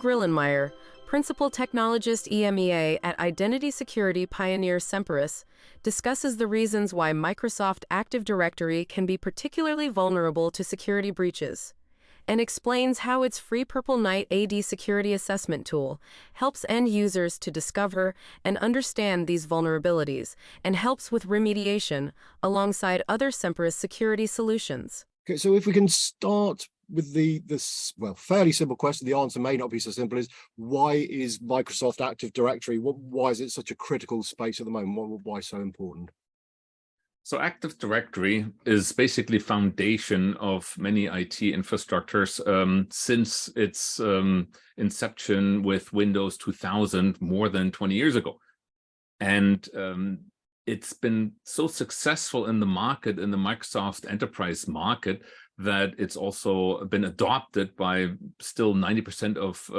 Grillenmeier, Principal Technologist EMEA at identity security pioneer Semperis, discusses the reasons why Microsoft Active Directory can be particularly vulnerable to security breaches, and explains how its free Purple Knight AD security assessment tool helps end users to discover and understand these vulnerabilities and helps with remediation alongside other Semperis security solutions. Okay, so if we can start with this fairly simple question, the answer may not be so simple, is why is Microsoft Active Directory, why is it such a critical space at the moment? Why so important? So Active Directory is basically foundation of many IT infrastructures since its inception with Windows 2000 more than 20 years ago. And it's been so successful in the market, in the Microsoft enterprise market, that it's also been adopted by still 90% of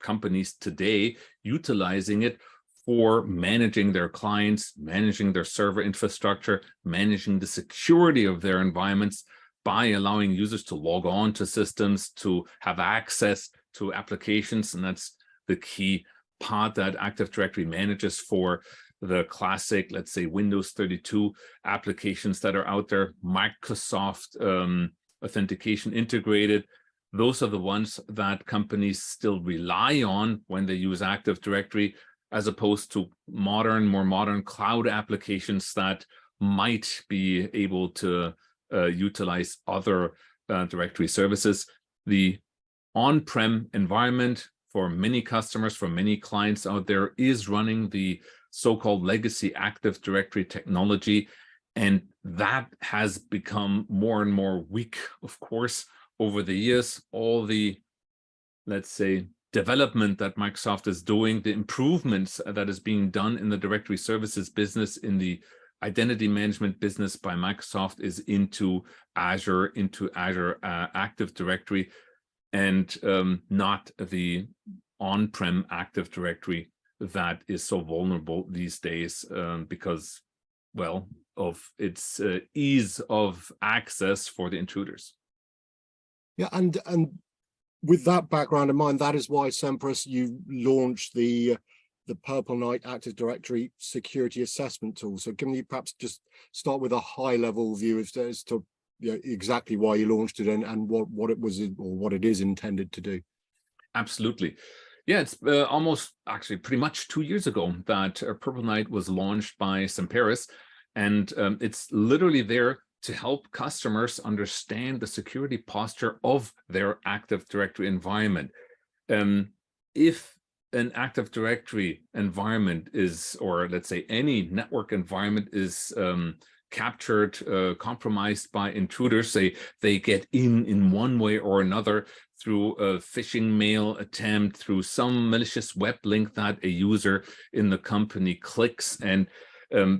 companies today, utilizing it for managing their clients, managing their server infrastructure, managing the security of their environments by allowing users to log on to systems, to have access to applications. And that's the key part that Active Directory manages for the classic, let's say, Windows 32 applications that are out there, Microsoft authentication integrated. Those are the ones that companies still rely on when they use Active Directory, as opposed to more modern cloud applications that might be able to utilize other directory services. The on-prem environment for many customers, for many clients out there, is running the so-called legacy Active Directory technology, and that has become more and more weak, of course, over the years. All the, let's say, development that Microsoft is doing, the improvements that is being done in the directory services business, in the identity management business by Microsoft, is into Azure Active Directory, and not the on-prem Active Directory that is so vulnerable these days because, well, of its ease of access for the intruders. Yeah, and with that background in mind, that is why Semperis, you launched the Purple Knight Active Directory security assessment tool. So can you perhaps just start with a high-level view as to exactly why you launched it and what it was, or what it is intended to do? Absolutely. Yeah, it's almost actually pretty much 2 years ago that Purple Knight was launched by Semperis, and it's literally there to help customers understand the security posture of their Active Directory environment. If an Active Directory environment is, or let's say any network environment is captured, compromised by intruders, they get in one way or another through a phishing mail attempt, through some malicious web link that a user in the company clicks, and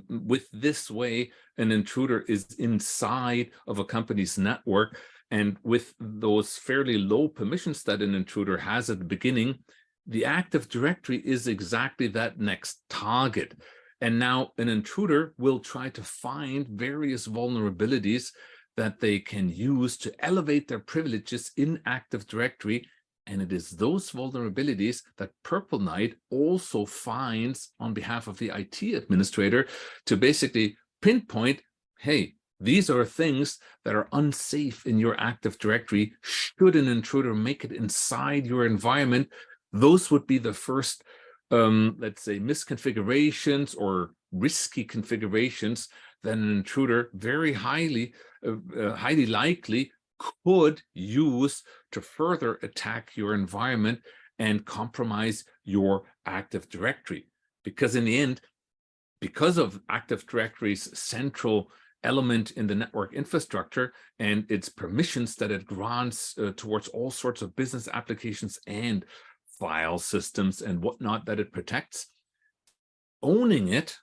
with this way, an intruder is inside of a company's network, and with those fairly low permissions that an intruder has at the beginning, the Active Directory is exactly that next target. And now an intruder will try to find various vulnerabilities that they can use to elevate their privileges in Active Directory. And it is those vulnerabilities that Purple Knight also finds on behalf of the IT administrator to basically pinpoint, hey, these are things that are unsafe in your Active Directory. Should an intruder make it inside your environment, those would be the first, let's say, misconfigurations or risky configurations that an intruder very highly likely could use to further attack your environment and compromise your Active Directory. Because in the end, because of Active Directory's central element in the network infrastructure and its permissions that it grants towards all sorts of business applications and file systems and whatnot that it protects, owning it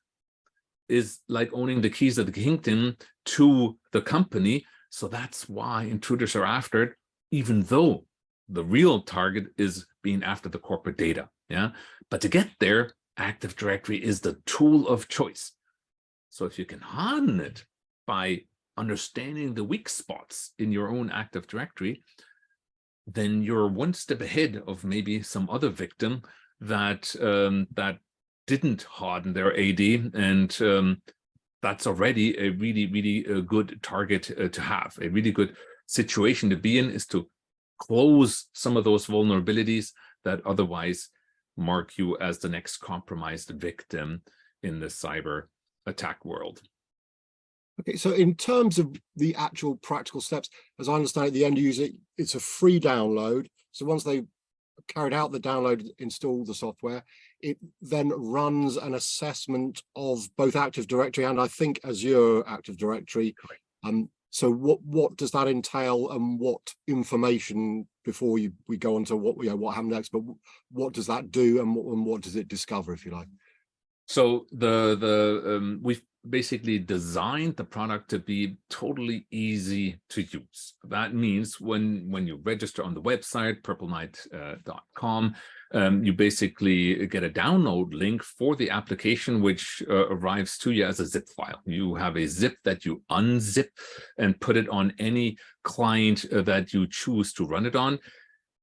is like owning the keys of the kingdom to the company. So that's why intruders are after it, even though the real target is being after the corporate data. Yeah, but to get there, Active Directory is the tool of choice. So if you can harden it by understanding the weak spots in your own Active Directory, then you're one step ahead of maybe some other victim that that didn't harden their AD, and that's already a really good target to have. A really good situation to be in is to close some of those vulnerabilities that otherwise mark you as the next compromised victim in the cyber attack world. Okay, so in terms of the actual practical steps, as I understand it, the end user, it's a free download. So once they've carried out the download, install the software, it then runs an assessment of both Active Directory and I think Azure Active Directory. So what does that entail, and what information, before we go on to what happened next, but what does that do, and what does it discover, if you like? So we've basically designed the product to be totally easy to use. That means when you register on the website, purpleknight.com, you basically get a download link for the application, which arrives to you as a zip file. You have a zip that you unzip and put it on any client that you choose to run it on.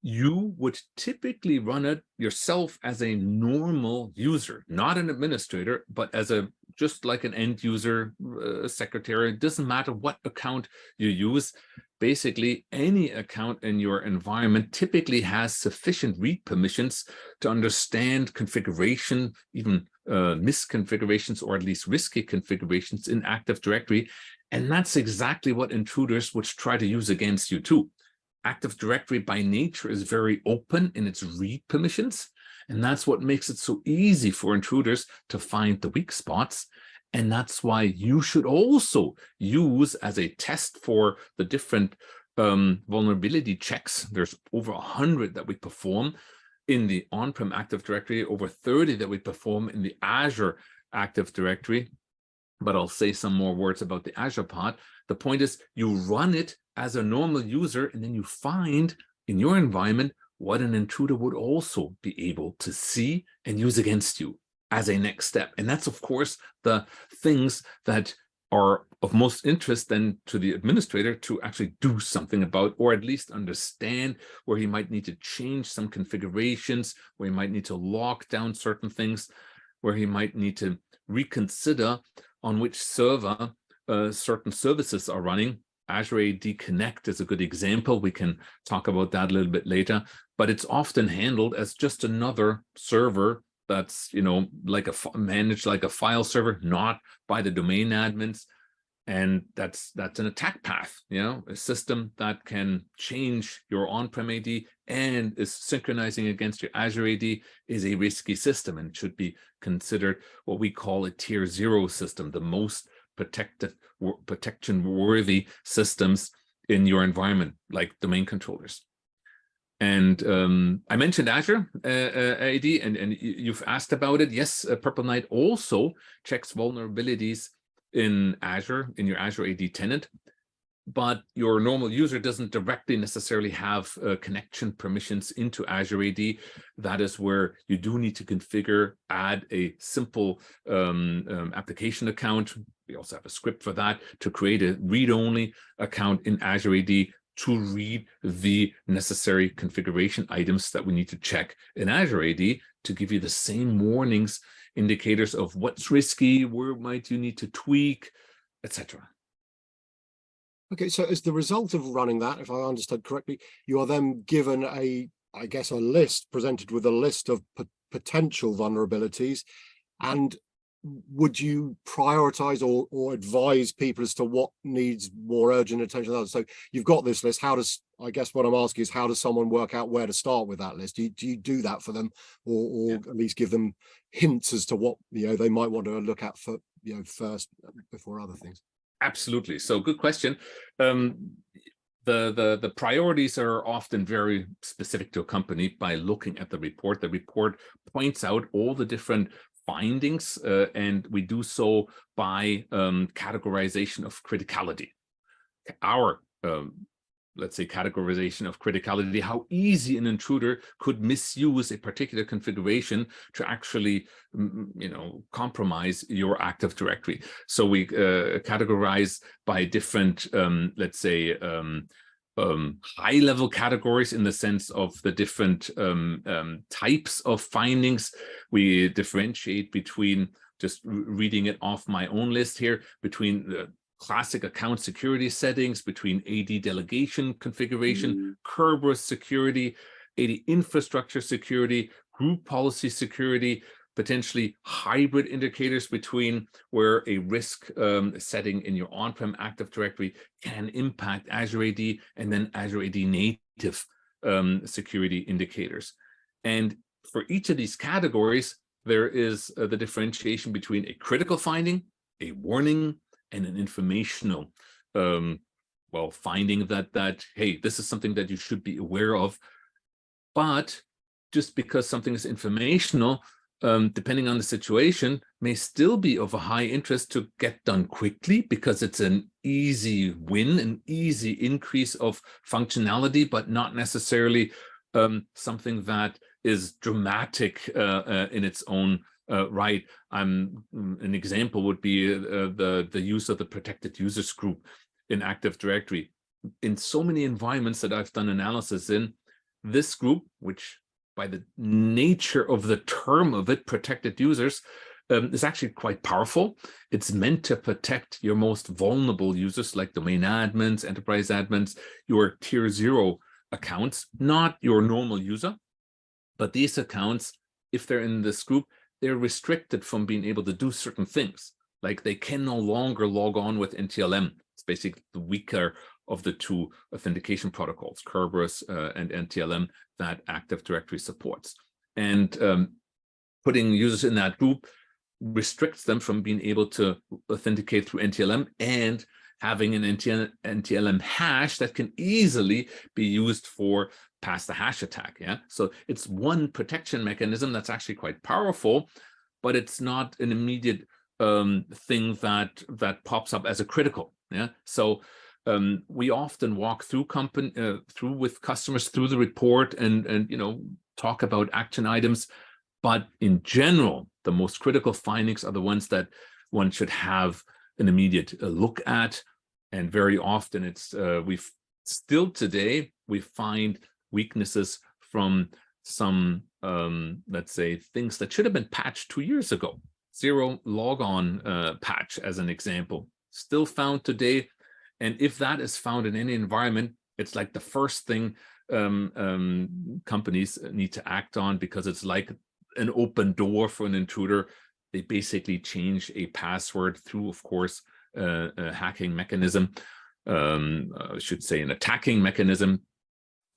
You would typically run it yourself as a normal user, not an administrator, but as just like an end user secretary. It doesn't matter what account you use. Basically, any account in your environment typically has sufficient read permissions to understand configuration, even misconfigurations, or at least risky configurations in Active Directory. And that's exactly what intruders would try to use against you too. Active Directory by nature is very open in its read permissions, and that's what makes it so easy for intruders to find the weak spots. And that's why you should also use, as a test for the different vulnerability checks, there's over 100 that we perform in the on-prem Active Directory, over 30 that we perform in the Azure Active Directory. But I'll say some more words about the Azure part. The point is, you run it as a normal user, and then you find in your environment what an intruder would also be able to see and use against you as a next step. And that's, of course, the things that are of most interest then to the administrator to actually do something about, or at least understand where he might need to change some configurations, where he might need to lock down certain things, where he might need to reconsider on which server certain services are running. Azure AD Connect is a good example. We can talk about that a little bit later, but it's often handled as just another server that's, like managed like a file server, not by the domain admins. And that's an attack path, a system that can change your on-prem AD and is synchronizing against your Azure AD is a risky system and should be considered what we call a tier 0 system, the most protection-worthy systems in your environment, like domain controllers. And I mentioned Azure AD, and you've asked about it. Yes, Purple Knight also checks vulnerabilities in Azure, in your Azure AD tenant, but your normal user doesn't directly necessarily have connection permissions into Azure AD. That is where you do need to add a simple application account. We also have a script for that, to create a read-only account in Azure AD to read the necessary configuration items that we need to check in Azure AD to give you the same warnings, indicators of what's risky, where might you need to tweak, etc. Okay, so as the result of running that, if I understood correctly, you are then given presented with a list of potential vulnerabilities. And would you prioritize or advise people as to what needs more urgent attention? So you've got this list. I guess what I'm asking is, how does someone work out where to start with that list? Do you do that for them, or at least give them hints as to what they might want to look at for first before other things? Absolutely. So good question. The priorities are often very specific to a company by looking at the report. The report points out all the different findings, and we do so by categorization of criticality. Our let's say categorization of criticality, how easy an intruder could misuse a particular configuration to actually compromise your Active Directory. So we categorize by different let's say high-level categories in the sense of the different types of findings. We differentiate between, just reading it off my own list here, between the classic account security settings, between AD delegation configuration, Kerberos security, AD infrastructure security, group policy security, potentially hybrid indicators between where a risk setting in your on-prem Active Directory can impact Azure AD, and then Azure AD native security indicators. And for each of these categories, there is the differentiation between a critical finding, a warning, and an informational finding that, hey, this is something that you should be aware of. But just because something is informational, depending on the situation, may still be of a high interest to get done quickly because it's an easy win, an easy increase of functionality, but not necessarily something that is dramatic in its own right. An example would be the use of the protected users group in Active Directory. In so many environments that I've done analysis in, this group, which by the nature of the term of it, protected users, is actually quite powerful. It's meant to protect your most vulnerable users like domain admins, enterprise admins, your tier 0 accounts, not your normal user. But these accounts, if they're in this group, they're restricted from being able to do certain things. Like they can no longer log on with NTLM. It's basically the weaker of the two authentication protocols, Kerberos and NTLM, that Active Directory supports. And putting users in that group restricts them from being able to authenticate through NTLM and having an NTLM hash that can easily be used for pass the hash attack. Yeah, so it's one protection mechanism that's actually quite powerful, but it's not an immediate thing that pops up as a critical. Yeah, so we often walk through with customers through the report and talk about action items, but in general, the most critical findings are the ones that one should have an immediate look at. And very often it's we find weaknesses from some let's say things that should have been patched 2 years ago. Zero logon patch as an example, still found today. And if that is found in any environment, it's like the first thing companies need to act on, because it's like an open door for an intruder. They basically change a password through, of course, a hacking mechanism, I should say an attacking mechanism,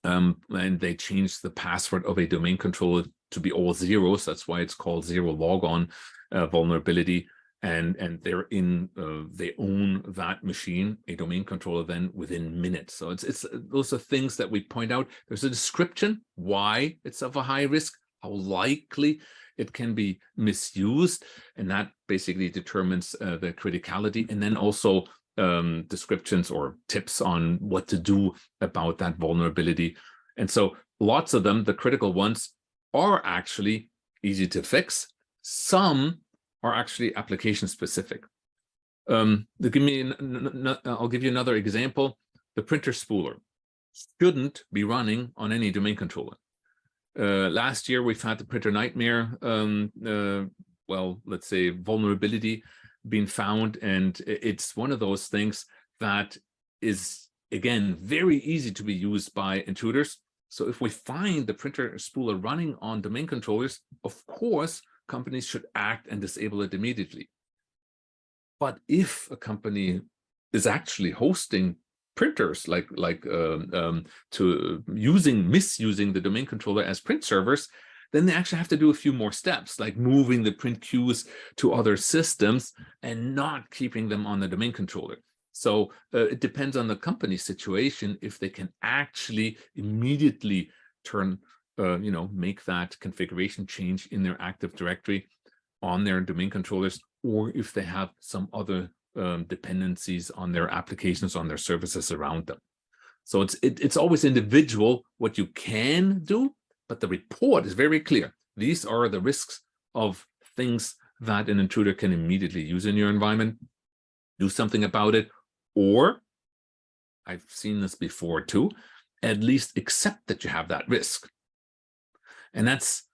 and they change the password of a domain controller to be all zeros. That's why it's called zero logon vulnerability. And they're they own that machine, a domain controller, then within minutes. So it's those are things that we point out. There's a description why it's of a high risk, how likely it can be misused, and that basically determines the criticality. And then also descriptions or tips on what to do about that vulnerability. And so lots of them, the critical ones, are actually easy to fix. Some are actually application specific. I'll give you another example. The printer spooler shouldn't be running on any domain controller. Last year, we've had the printer nightmare, let's say vulnerability being found. And it's one of those things that is, again, very easy to be used by intruders. So if we find the printer spooler running on domain controllers, of course, companies should act and disable it immediately. But if a company is actually hosting printers, misusing the domain controller as print servers, then they actually have to do a few more steps, like moving the print queues to other systems and not keeping them on the domain controller. So it depends on the company's situation if they can actually immediately make that configuration change in their Active Directory on their domain controllers, or if they have some other dependencies on their applications, on their services around them. So it's always individual what you can do, but the report is very clear. These are the risks of things that an intruder can immediately use in your environment. Do something about it, or I've seen this before too, at least accept that you have that risk. And that's,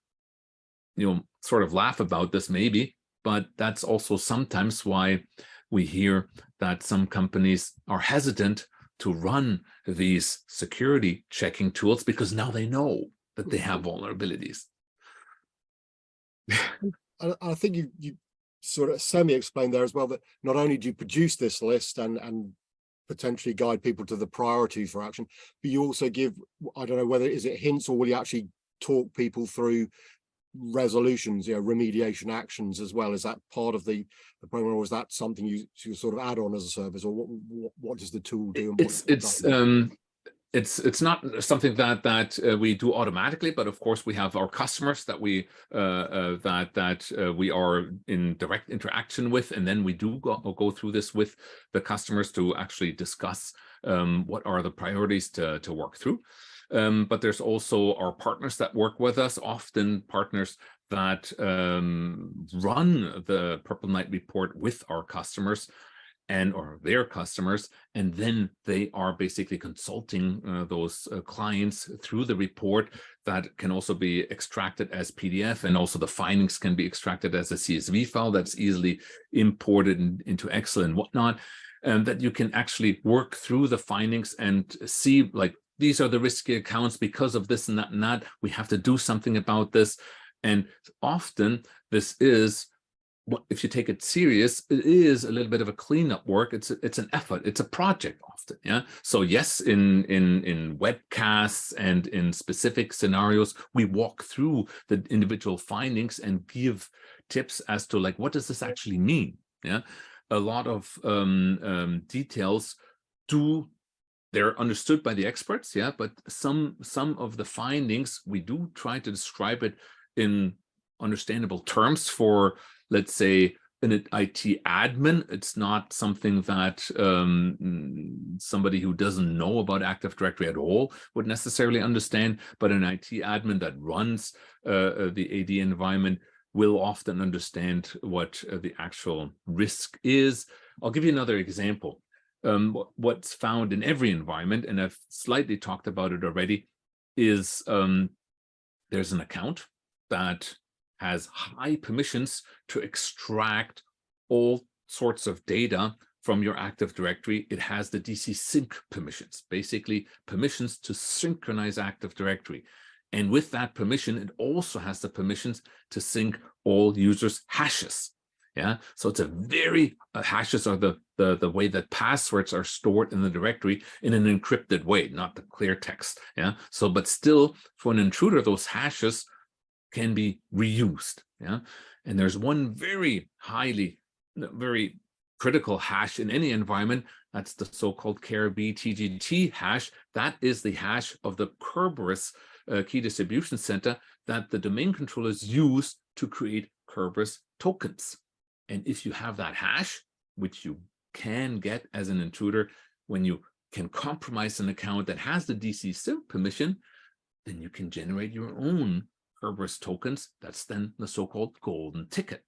sort of laugh about this maybe, but that's also sometimes why we hear that some companies are hesitant to run these security checking tools, because now they know that they have vulnerabilities. I think you sort of semi-explained there as well, that not only do you produce this list and potentially guide people to the priorities for action, but you also give, I don't know whether is it hints, or will you actually talk people through resolutions, remediation actions as well? Is that part of the program, or is that something you sort of add on as a service, or what does the tool do? And it's not something that we do automatically, but of course we have our customers that we we are in direct interaction with, and then we do go through this with the customers to actually discuss what are the priorities to work through. But there's also our partners that work with us, often partners that run the Purple Knight report with our customers or their customers, and then they are basically consulting those clients through the report that can also be extracted as PDF, and also the findings can be extracted as a CSV file that's easily imported into Excel and whatnot, and that you can actually work through the findings and see, like, these are the risky accounts because of this and that and that. We have to do something about this. And often this is, if you take it serious, it is a little bit of a cleanup work. It's an effort. It's a project often. Yeah. So yes, in webcasts and in specific scenarios, we walk through the individual findings and give tips as to, like, what does this actually mean? Yeah. A lot of details they're understood by the experts, yeah, but some of the findings, we do try to describe it in understandable terms for, let's say, an IT admin. It's not something that somebody who doesn't know about Active Directory at all would necessarily understand, but an IT admin that runs the AD environment will often understand what the actual risk is. I'll give you another example. What's found in every environment, and I've slightly talked about it already, is there's an account that has high permissions to extract all sorts of data from your Active Directory. It has the DC sync permissions, basically permissions to synchronize Active Directory. And with that permission, it also has the permissions to sync all users' hashes. Yeah, so it's a very hashes are the way that passwords are stored in the directory in an encrypted way, not the clear text. Yeah, so but still, for an intruder, those hashes can be reused. Yeah, and there's one very critical hash in any environment. That's the so-called KRB-TGT hash. That is the hash of the Kerberos key distribution center that the domain controllers use to create Kerberos tokens. And if you have that hash, which you can get as an intruder when you can compromise an account that has the DC sync permission, then you can generate your own Kerberos tokens. That's then the so-called golden ticket.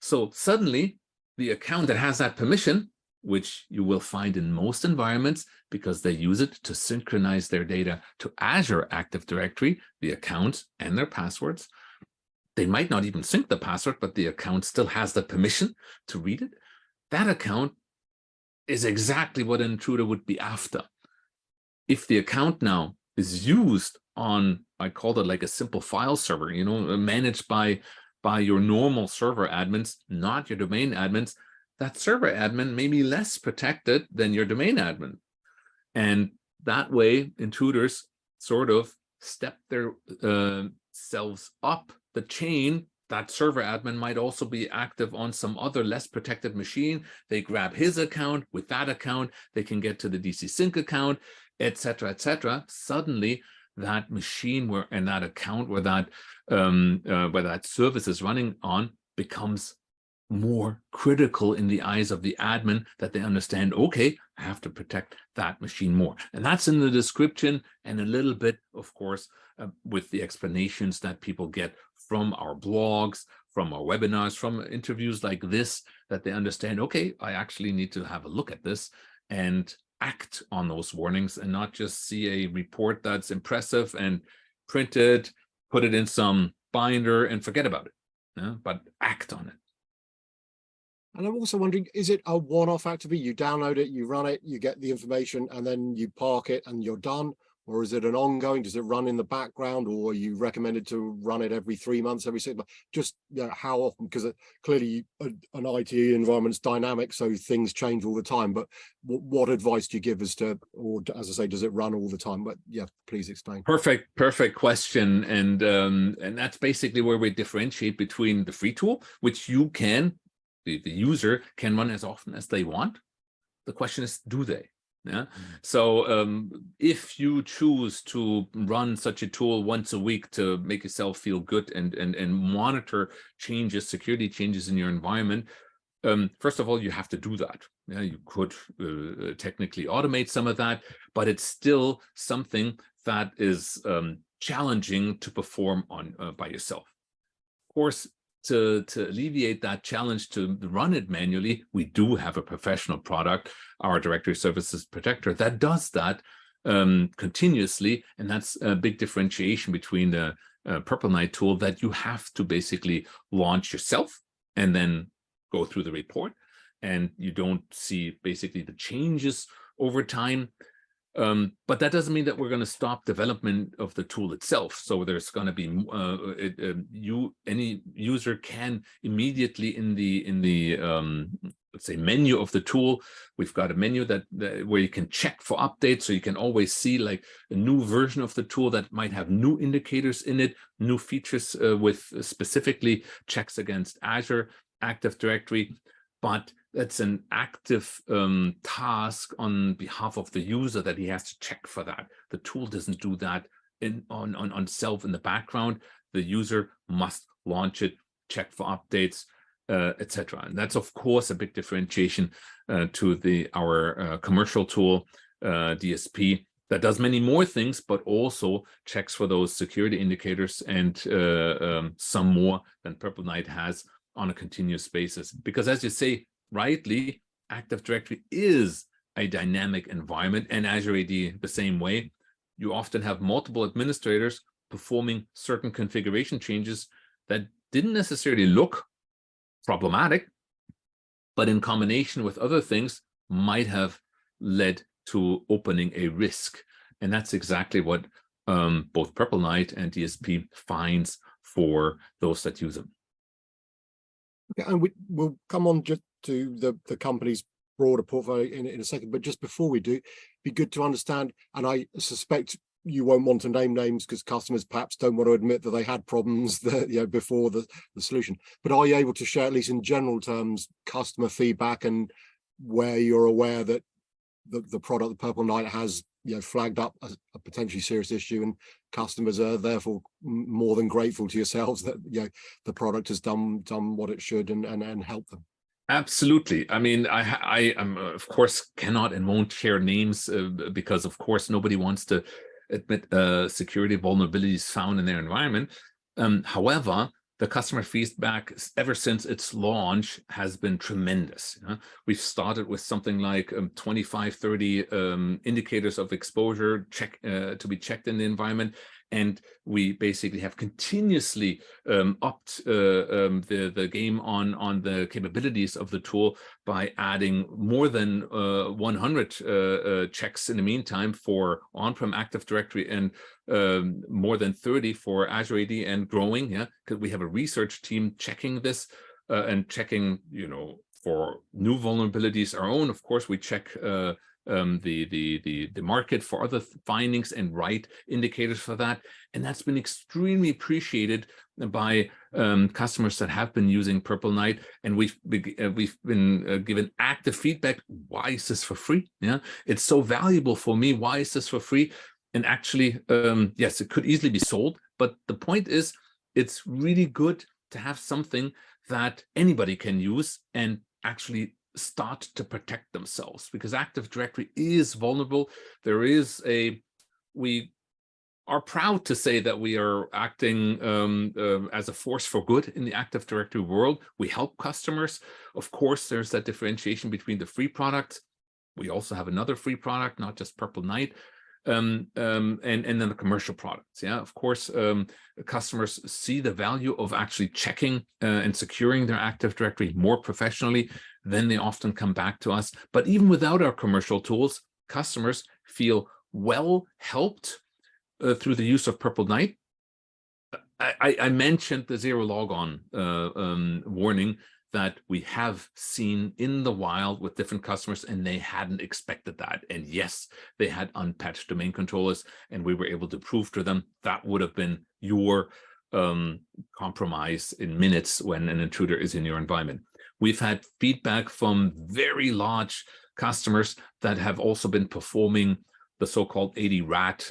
So suddenly, the account that has that permission, which you will find in most environments because they use it to synchronize their data to Azure Active Directory, the accounts and their passwords. They might not even sync the password, but the account still has the permission to read it. That account is exactly what an intruder would be after. If the account now is used on, I call it like a simple file server, managed by your normal server admins, not your domain admins, that server admin may be less protected than your domain admin. And that way, intruders sort of step their selves up the chain. That server admin might also be active on some other less protected machine. They grab his account. With that account, they can get to the DC sync account, etc., etc. Suddenly, that machine and that account where that service is running on becomes more critical in the eyes of the admin, that they understand, okay, I have to protect that machine more. And that's in the description, and a little bit, of course, with the explanations that people get from our blogs, from our webinars, from interviews like this, that they understand, okay, I actually need to have a look at this. And act on those warnings and not just see a report that's impressive and print it, put it in some binder and forget about it, but act on it. And I'm also wondering, is it a one-off activity? You download it, you run it, you get the information, and then you park it and you're done? Or is it an ongoing? Does it run in the background, or are you recommended to run it every 3 months, every 6 months? Just how often? Because clearly an IT environment's dynamic, so things change all the time. But what advice do you give as to, or as I say, does it run all the time? But yeah, please explain. Perfect question, and that's basically where we differentiate between the free tool, which you can, the user can run as often as they want. The question is, do they? Yeah. So if you choose to run such a tool once a week to make yourself feel good and monitor changes, security changes in your environment, first of all, you have to do that. Yeah, you could technically automate some of that, but it's still something that is challenging to perform on by yourself. Of course, to alleviate that challenge to run it manually, we do have a professional product, our Directory Services Protector, that does that continuously. And that's a big differentiation between the Purple Knight tool that you have to basically launch yourself and then go through the report. And you don't see basically the changes over time. But that doesn't mean that we're going to stop development of the tool itself. So there's going to be any user can immediately in the let's say menu of the tool, we've got a menu that where you can check for updates. So you can always see like a new version of the tool that might have new indicators in it, new features with specifically checks against Azure Active Directory. But that's an active task on behalf of the user that he has to check for that. The tool doesn't do that on self in the background. The user must launch it, check for updates, etc. And that's of course a big differentiation to our commercial tool, DSP, that does many more things, but also checks for those security indicators and some more than Purple Knight has on a continuous basis. Because as you say, rightly, Active Directory is a dynamic environment, and Azure AD the same way. You often have multiple administrators performing certain configuration changes that didn't necessarily look problematic, but in combination with other things might have led to opening a risk. And that's exactly what both Purple Knight and DSP finds for those that use them. Okay, and we'll come on just to the company's broader portfolio in a second, but just before we do, it'd be good to understand, and I suspect you won't want to name names because customers perhaps don't want to admit that they had problems that, before the solution, but are you able to share, at least in general terms, customer feedback and where you're aware that the product, the Purple Knight, has flagged up a potentially serious issue, and customers are therefore more than grateful to yourselves that the product has done what it should and helped them? Absolutely. I mean, I am of course cannot and won't share names because of course nobody wants to admit security vulnerabilities found in their environment. However, the customer feedback ever since its launch has been tremendous. We've started with something like 25, 30 indicators of exposure to be checked in the environment. And we basically have continuously upped the game on the capabilities of the tool by adding more than 100 checks in the meantime for on-prem Active Directory and more than 30 for Azure AD and growing. Yeah, because we have a research team checking this and checking, for new vulnerabilities. Our own, of course, we check the market for other findings and write indicators for that, and that's been extremely appreciated by customers that have been using Purple Knight, and we've been given active feedback. Why is this for free? Yeah, it's so valuable for me. Why is this for free? And actually, yes, it could easily be sold, but the point is, it's really good to have something that anybody can use and actually start to protect themselves, because Active Directory is vulnerable. We are proud to say that we are acting as a force for good in the Active Directory world. We help customers. Of course, there's that differentiation between the free products, We also have another free product, not just Purple Knight. And then the commercial products. Yeah, of course, customers see the value of actually checking and securing their Active Directory more professionally. Then they often come back to us. But even without our commercial tools, customers feel well helped through the use of Purple Knight. I mentioned the zero logon warning that we have seen in the wild with different customers, and they hadn't expected that. And yes, they had unpatched domain controllers, and we were able to prove to them that would have been your compromise in minutes when an intruder is in your environment. We've had feedback from very large customers that have also been performing the so-called 80 RAT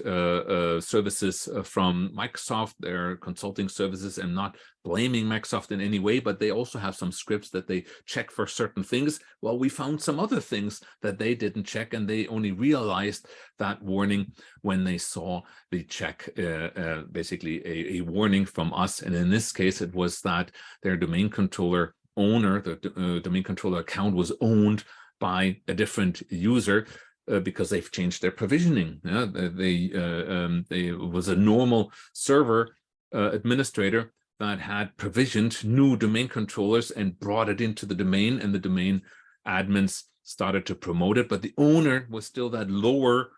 services from Microsoft, their consulting services, and not blaming Microsoft in any way, but they also have some scripts that they check for certain things. Well, we found some other things that they didn't check, and they only realized that warning when they saw the check, basically a warning from us. And in this case, it was that their domain controller owner, the domain controller account was owned by a different user, because they've changed their provisioning. Yeah? They was a normal server administrator that had provisioned new domain controllers and brought it into the domain, and the domain admins started to promote it, but the owner was still that lower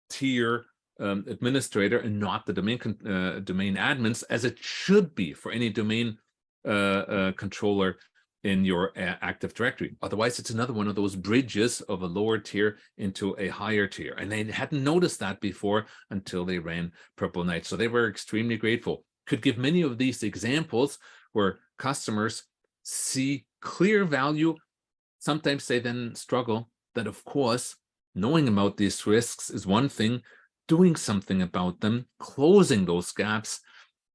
tier administrator and not the domain admins, as it should be for any domain controller in your Active Directory. Otherwise, it's another one of those bridges of a lower tier into a higher tier. And they hadn't noticed that before until they ran Purple Knight. So they were extremely grateful. Could give many of these examples where customers see clear value. Sometimes they then struggle that, of course, knowing about these risks is one thing, doing something about them, closing those gaps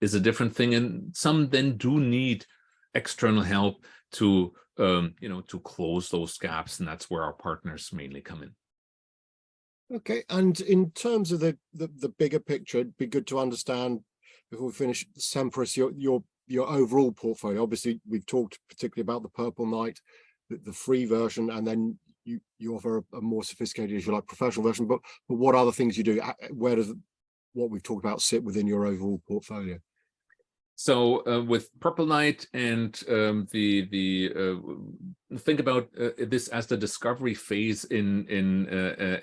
is a different thing. And some then do need external help to to close those gaps, and that's where our partners mainly come in. Okay, and in terms of the bigger picture, it'd be good to understand, before we finish, Semperis, your overall portfolio. Obviously, we've talked particularly about the Purple Knight, the free version, and then you offer a more sophisticated, if you like, professional version. But what other things you do? Where does what we've talked about sit within your overall portfolio? So with Purple Knight and think about this as the discovery phase in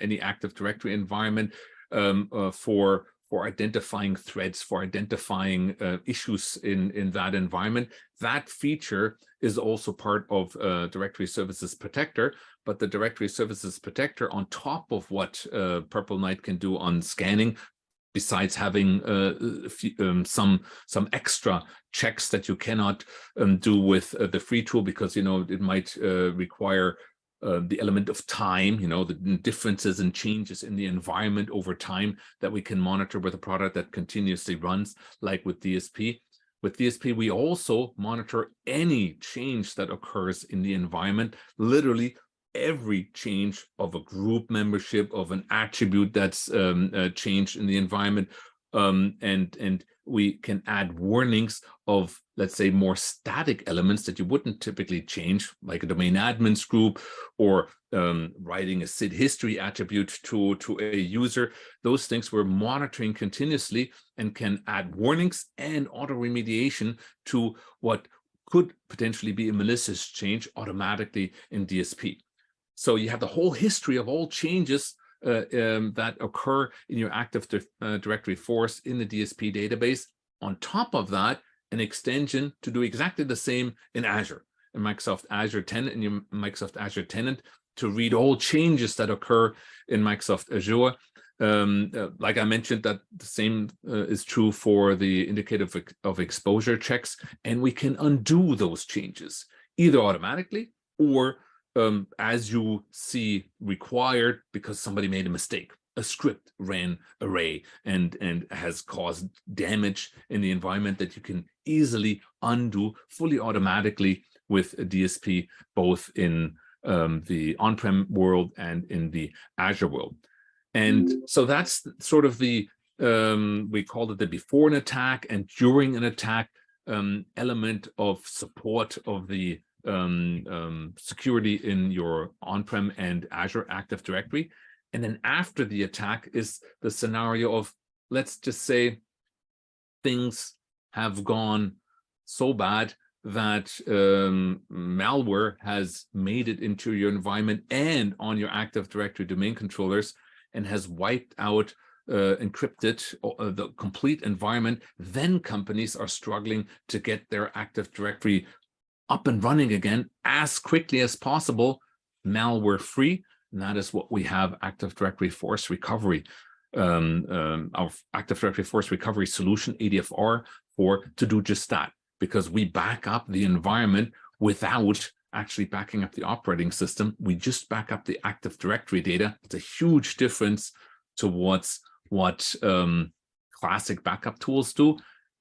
any Active Directory environment, for identifying threats, for identifying issues in that environment. That feature is also part of Directory Services Protector, but the Directory Services Protector, on top of what Purple Knight can do on scanning, besides having some extra checks that you cannot do with the free tool, because it might require the element of time, the differences and changes in the environment over time that we can monitor with a product that continuously runs, like with DSP. With DSP, we also monitor any change that occurs in the environment, literally every change of a group membership, of an attribute that's changed in the environment, and we can add warnings of, let's say, more static elements that you wouldn't typically change, like a domain admins group, or writing a SID history attribute to a user. Those things we're monitoring continuously and can add warnings and auto remediation to what could potentially be a malicious change automatically in DSP. So you have the whole history of all changes that occur in your Active Directory force in the DSP database. On top of that, an extension to do exactly the same in Azure, in Microsoft Azure tenant, in your Microsoft Azure tenant, to read all changes that occur in Microsoft Azure. Like I mentioned, that the same is true for the indicator of exposure checks, and we can undo those changes either automatically or as you see required, because somebody made a mistake. A script ran array and has caused damage in the environment that you can easily undo fully automatically with a DSP, both in the on-prem world and in the Azure world. And so that's sort of the, we called it the before an attack and during an attack element of support of the security in your on-prem and Azure Active Directory. And then after the attack is the scenario of, let's just say, things have gone so bad that malware has made it into your environment and on your Active Directory domain controllers and has wiped out, encrypted the complete environment. Then companies are struggling to get their Active Directory up and running again as quickly as possible, malware free. And that is what we have Active Directory Force Recovery, our Active Directory Force Recovery solution, ADFR, for to do just that, because we back up the environment without actually backing up the operating system. We just back up the Active Directory data. It's a huge difference to what classic backup tools do.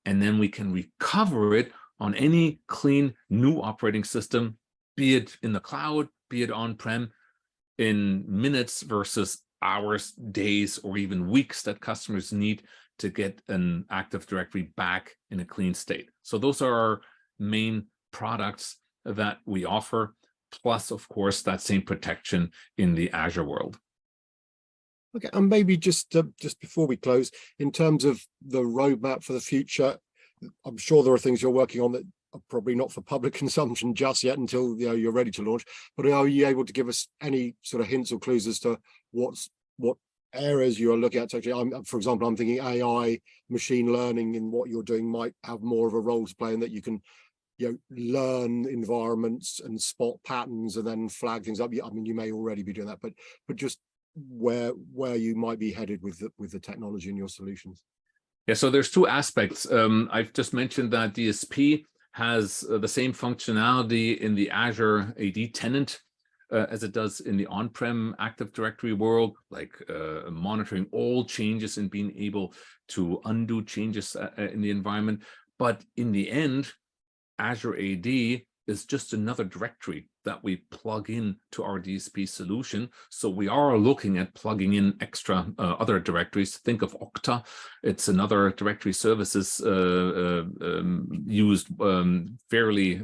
And then we can recover it on any clean new operating system, be it in the cloud, be it on-prem, in minutes versus hours, days, or even weeks that customers need to get an Active Directory back in a clean state. So those are our main products that we offer, plus, of course, that same protection in the Azure world. Okay, and maybe just before we close, in terms of the roadmap for the future, I'm sure there are things you're working on that are probably not for public consumption just yet until you're ready to launch. But are you able to give us any sort of hints or clues as to what areas you are looking at? Actually, for example, I'm thinking AI, machine learning in what you're doing might have more of a role to play in that you can learn environments and spot patterns and then flag things up. I mean, you may already be doing that, but just where you might be headed with the technology in your solutions. Yeah, so there's two aspects. I've just mentioned that DSP has the same functionality in the Azure AD tenant as it does in the on-prem Active Directory world, like monitoring all changes and being able to undo changes in the environment. But in the end, Azure AD is just another directory that we plug in to our DSP solution. So we are looking at plugging in extra other directories. Think of Okta. It's another directory services used fairly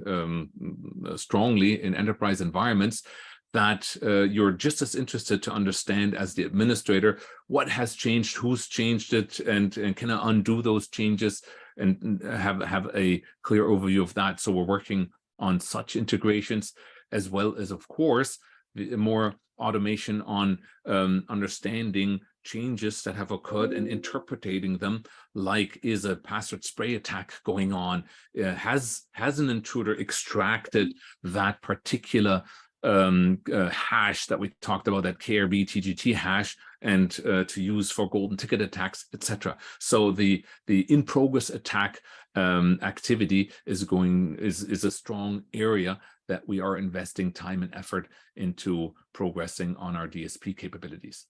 strongly in enterprise environments, that you're just as interested to understand as the administrator what has changed, who's changed it, and can I undo those changes, and have a clear overview of that. So we're working on such integrations, as well as, of course, more automation on understanding changes that have occurred and interpreting them, like, is a password spray attack going on? Has an intruder extracted that particular hash that we talked about, that KRB TGT hash, and to use for golden ticket attacks, etc. So the in progress attack activity is a strong area that we are investing time and effort into progressing on our DSP capabilities.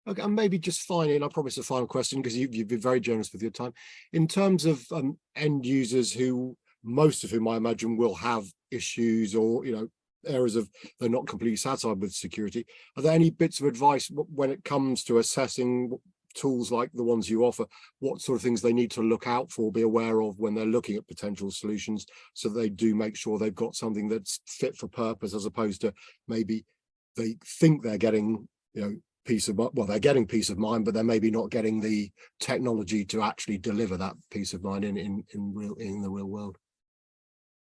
Okay, and maybe just finally, and I promise a final question, because you've been very generous with your time, in terms of end users who, most of whom I imagine will have issues or areas of they're not completely satisfied with security, are there any bits of advice when it comes to assessing tools like the ones you offer, what sort of things they need to look out for, be aware of when they're looking at potential solutions, so they do make sure they've got something that's fit for purpose, as opposed to maybe they think they're getting peace of mind, well, they're getting peace of mind, but they're maybe not getting the technology to actually deliver that peace of mind in the real world?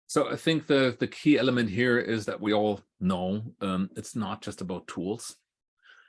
So I think the key element here is that we all know it's not just about tools.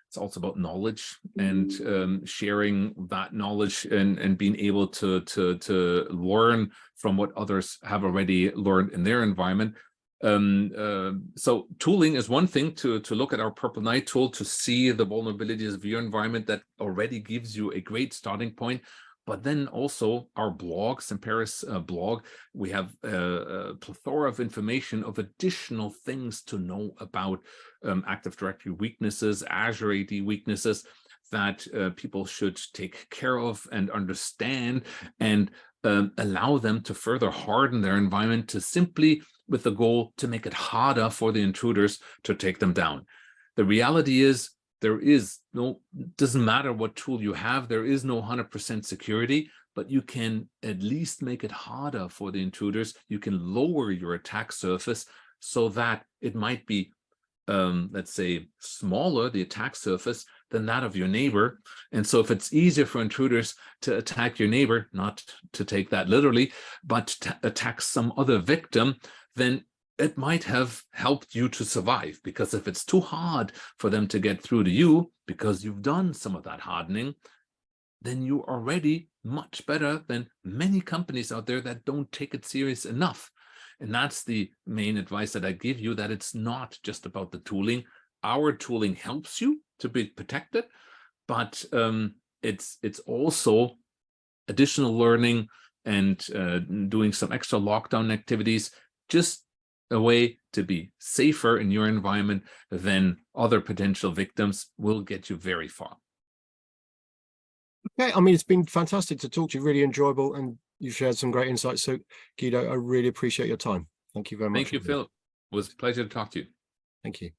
It's also about knowledge, and sharing that knowledge and being able to learn from what others have already learned in their environment. So tooling is one thing, to look at our Purple Knight tool to see the vulnerabilities of your environment. That already gives you a great starting point. But then also our blog, Semperis blog, we have a plethora of information of additional things to know about Active Directory weaknesses, Azure AD weaknesses, that people should take care of and understand, and allow them to further harden their environment, to simply with the goal to make it harder for the intruders to take them down. The reality is, there is no, doesn't matter what tool you have, there is no 100% security. but you can at least make it harder for the intruders. You can lower your attack surface so that it might be, let's say, smaller, the attack surface, than that of your neighbor. And so if it's easier for intruders to attack your neighbor, not to take that literally, but to attack some other victim, then it might have helped you to survive. Because if it's too hard for them to get through to you, because you've done some of that hardening, then you're already much better than many companies out there that don't take it serious enough. And that's the main advice that I give you, that it's not just about the tooling. Our tooling helps you to be protected, but it's also additional learning and doing some extra lockdown activities, just a way to be safer in your environment than other potential victims, will get you very far. Okay, I mean, it's been fantastic to talk to you, really enjoyable, and you've shared some great insights. So, Guido, I really appreciate your time. Thank you very much. Thank you, Phil. It was a pleasure to talk to you. Thank you.